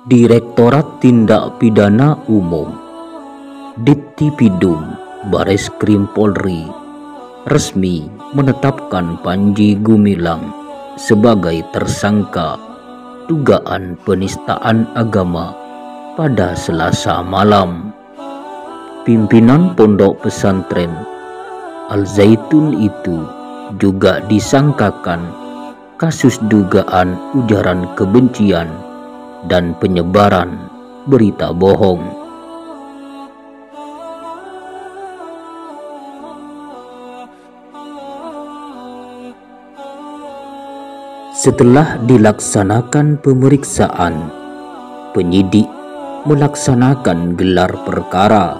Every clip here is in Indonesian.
Direktorat Tindak Pidana Umum Dittipidum Bareskrim Polri resmi menetapkan Panji Gumilang sebagai tersangka dugaan penistaan agama pada Selasa malam. Pimpinan pondok pesantren Al-Zaitun itu juga disangkakan kasus dugaan ujaran kebencian dan penyebaran berita bohong. Setelah dilaksanakan pemeriksaan, penyidik melaksanakan gelar perkara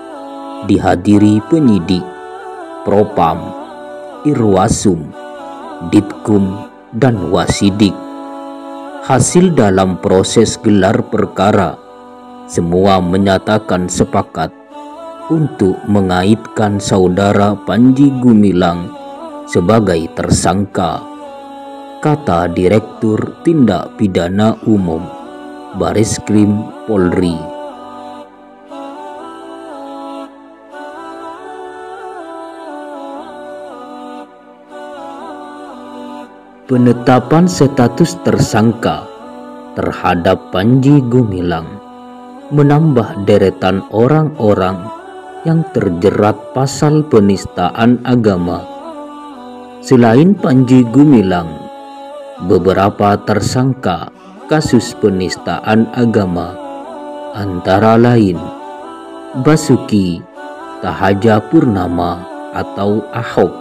dihadiri penyidik, Propam, Irwasum, Ditkum, dan Wasidik. Hasil dalam proses gelar perkara, semua menyatakan sepakat untuk mengaitkan saudara Panji Gumilang sebagai tersangka, kata Direktur Tindak Pidana Umum Bareskrim Polri. Penetapan status tersangka terhadap Panji Gumilang menambah deretan orang-orang yang terjerat pasal penistaan agama. Selain Panji Gumilang, beberapa tersangka kasus penistaan agama antara lain Basuki Cahayapurnama atau Ahok,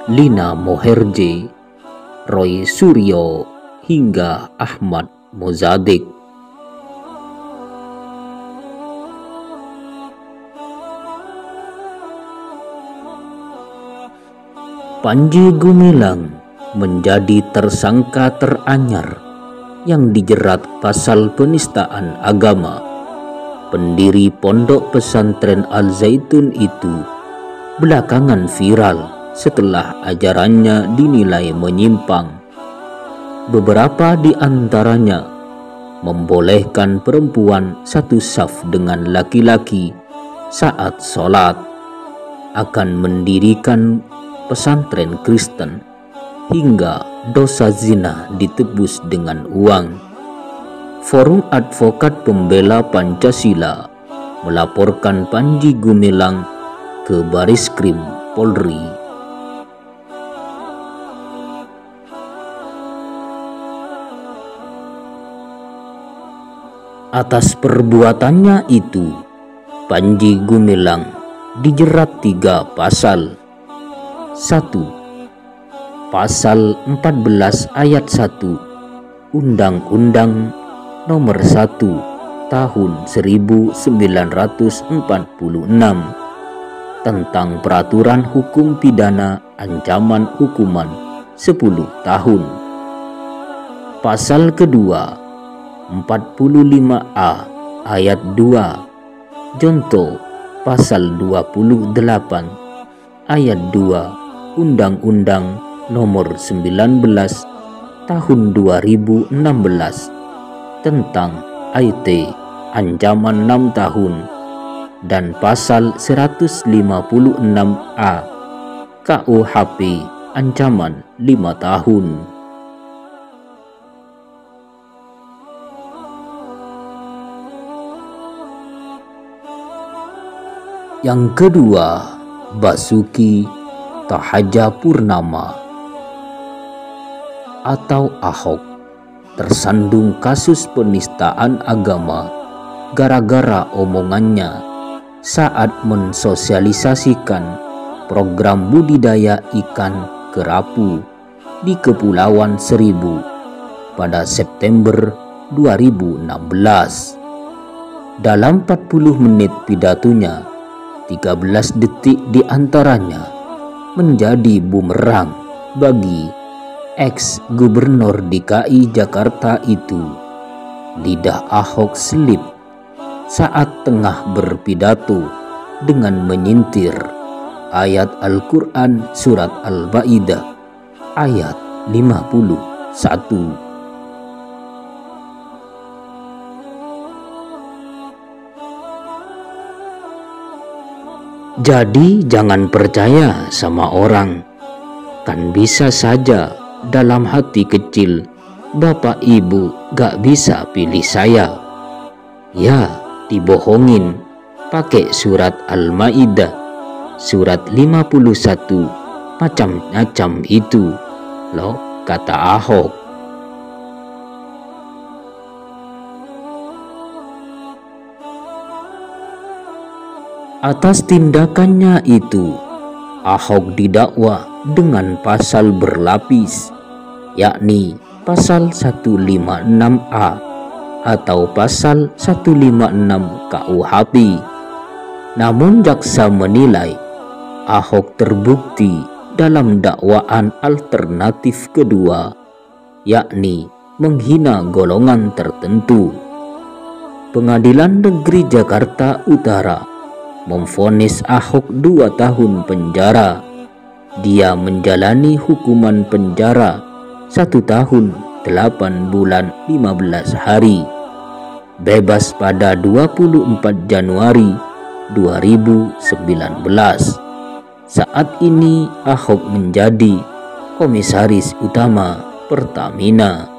Lina Moherje, Roy Suryo, hingga Ahmad Mozadek. Panji Gumilang menjadi tersangka teranyar yang dijerat pasal penistaan agama. Pendiri pondok pesantren Al-Zaitun itu belakangan viral setelah ajarannya dinilai menyimpang. Beberapa di antaranya membolehkan perempuan satu saf dengan laki-laki saat sholat, akan mendirikan pesantren Kristen, hingga dosa zina ditebus dengan uang. Forum Advokat Pembela Pancasila melaporkan Panji Gumilang ke Bareskrim Polri. Atas perbuatannya itu, Panji Gumilang dijerat 3 pasal. 1. Pasal 14 ayat 1 Undang-Undang Nomor 1 Tahun 1946 tentang Peraturan Hukum Pidana Ancaman Hukuman 10 tahun. Pasal kedua 45A ayat 2 Jonto Pasal 28 ayat 2 Undang-Undang Nomor 19 Tahun 2016 tentang IT ancaman 6 tahun, dan Pasal 156A KUHP ancaman 5 tahun. Yang kedua, Basuki Cahayapurnama atau Ahok tersandung kasus penistaan agama gara-gara omongannya saat mensosialisasikan program budidaya ikan kerapu di Kepulauan Seribu pada September 2016. Dalam 40 menit pidatonya, 13 detik diantaranya menjadi bumerang bagi ex-gubernur DKI Jakarta itu. Lidah Ahok selip saat tengah berpidato dengan menyintir ayat Al-Quran surat Al-Baidah ayat 51. Jadi jangan percaya sama orang. Kan bisa saja dalam hati kecil Bapak Ibu gak bisa pilih saya. Ya, dibohongin pakai surat Al-Maidah surat 51 macam-macam itu loh, kata Ahok. Atas tindakannya itu, Ahok didakwa dengan pasal berlapis, yakni pasal 156A atau pasal 156 KUHP. Namun jaksa menilai Ahok terbukti dalam dakwaan alternatif kedua, yakni menghina golongan tertentu. Pengadilan Negeri Jakarta Utara memvonis Ahok 2 tahun penjara. Dia menjalani hukuman penjara 1 tahun 8 bulan 15 hari. Bebas pada 24 Januari 2019. Saat ini Ahok menjadi Komisaris Utama Pertamina.